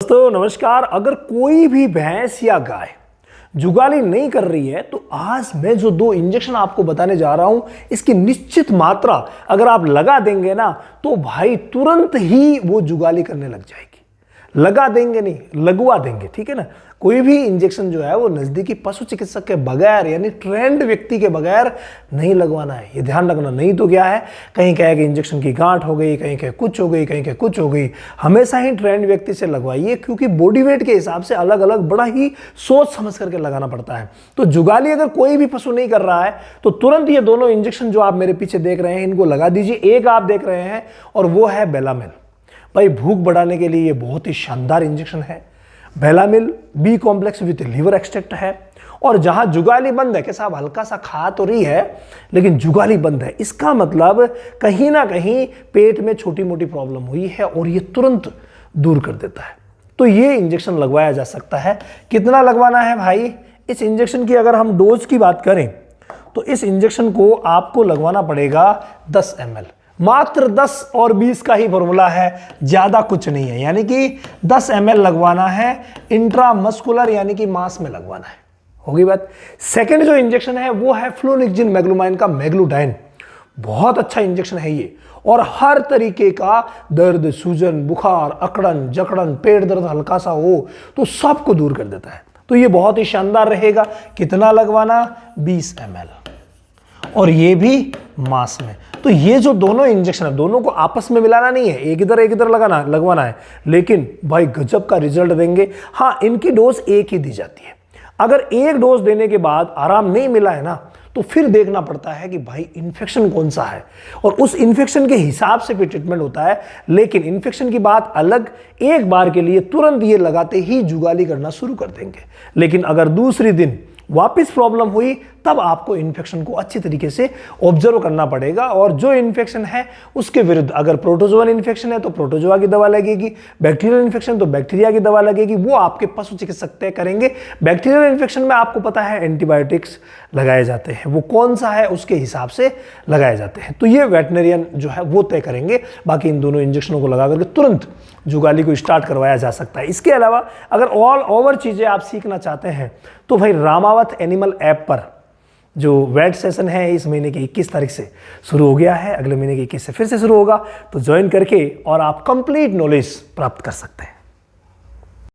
दोस्तों नमस्कार। अगर कोई भी भैंस या गाय जुगाली नहीं कर रही है तो आज मैं जो 2 इंजेक्शन आपको बताने जा रहा हूं, इसकी निश्चित मात्रा अगर आप लगा देंगे ना तो भाई तुरंत ही वो जुगाली करने लग जाएगी। लगा देंगे नहीं, लगवा देंगे, ठीक है ना। कोई भी इंजेक्शन जो है वो नजदीकी पशु चिकित्सक के बगैर यानी ट्रेंड व्यक्ति के बगैर नहीं लगवाना है, ये ध्यान रखना। नहीं तो क्या है, कहीं कहे कि इंजेक्शन की गांठ हो गई, कहीं कहे कुछ हो गई, कहीं कहे कुछ हो गई। हमेशा ही ट्रेंड व्यक्ति से लगवाइए, क्योंकि बॉडी वेट के हिसाब से अलग अलग बड़ा ही सोच समझ करके लगाना पड़ता है। तो जुगाली अगर कोई भी पशु नहीं कर रहा है तो तुरंत ये दोनों इंजेक्शन जो आप मेरे पीछे देख रहे हैं इनको लगा दीजिए। एक आप देख रहे हैं और वो है बेलामिल। भाई भूख बढ़ाने के लिए ये बहुत ही शानदार इंजेक्शन है। बेलामिल B complex with liver extract है। और जहां जुगाली बंद है कि साहब हल्का सा खा तो रही है लेकिन जुगाली बंद है, इसका मतलब कहीं ना कहीं पेट में छोटी मोटी प्रॉब्लम हुई है और ये तुरंत दूर कर देता है। तो ये इंजेक्शन लगवाया जा सकता है। कितना लगवाना है भाई? इस इंजेक्शन की अगर हम डोज की बात करें तो इस इंजेक्शन को आपको लगवाना पड़ेगा 10 ml। मात्र 10 और 20 का ही फॉर्मूला है, ज्यादा कुछ नहीं है। यानी कि 10 ml लगवाना है इंट्रामस्कुलर यानी कि मांस में लगवाना है। होगी बात। सेकंड जो इंजेक्शन है वो है फ्लोनिक्जिन मैग्लुमाइन का मैग्लूडाइन। बहुत अच्छा इंजेक्शन है ये और हर तरीके का दर्द, सूजन, बुखार, अकड़न जकड़न, पेट दर्द हल्का सा हो तो सबको दूर कर देता है। तो ये बहुत ही शानदार रहेगा। कितना लगवाना? 20 ml और ये भी मांस में। तो ये जो दोनों इंजेक्शन है दोनों को आपस में मिलाना नहीं है, एक इधर लगवाना है, लेकिन भाई गजब का रिजल्ट देंगे। हाँ, इनकी डोज एक ही दी जाती है। अगर एक डोज देने के बाद आराम नहीं मिला है ना तो फिर देखना पड़ता है कि भाई इन्फेक्शन कौन सा है और उस इन्फेक्शन के हिसाब से भी ट्रीटमेंट होता है। लेकिन इन्फेक्शन की बात अलग, एक बार के लिए तुरंत ये लगाते ही जुगाली करना शुरू कर देंगे। लेकिन अगर दूसरी दिन वापस प्रॉब्लम हुई तब आपको इन्फेक्शन को अच्छी तरीके से ऑब्जर्व करना पड़ेगा और जो इन्फेक्शन है उसके विरुद्ध, अगर प्रोटोजोअल इन्फेक्शन है तो प्रोटोजोआ की दवा लगेगी, बैक्टीरियल इन्फेक्शन तो बैक्टीरिया की दवा लगेगी, वो आपके पशु चिकित्सक तय करेंगे। बैक्टीरियल इन्फेक्शन में आपको पता है एंटीबायोटिक्स लगाए जाते हैं, वो कौन सा है उसके हिसाब से लगाए जाते हैं। तो ये वेटनरियन जो है वो तय करेंगे। बाकी इन दोनों इंजेक्शनों को लगा करके तुरंत जुगाली को स्टार्ट करवाया जा सकता है। इसके अलावा अगर ऑल ओवर चीज़ें आप सीखना चाहते हैं तो भाई रामावत एनिमल ऐप पर जो वेट सेशन है इस महीने की 21 तारीख से शुरू हो गया है, अगले महीने की 21 से फिर से शुरू होगा। तो ज्वाइन करके और आप कंप्लीट नॉलेज प्राप्त कर सकते हैं।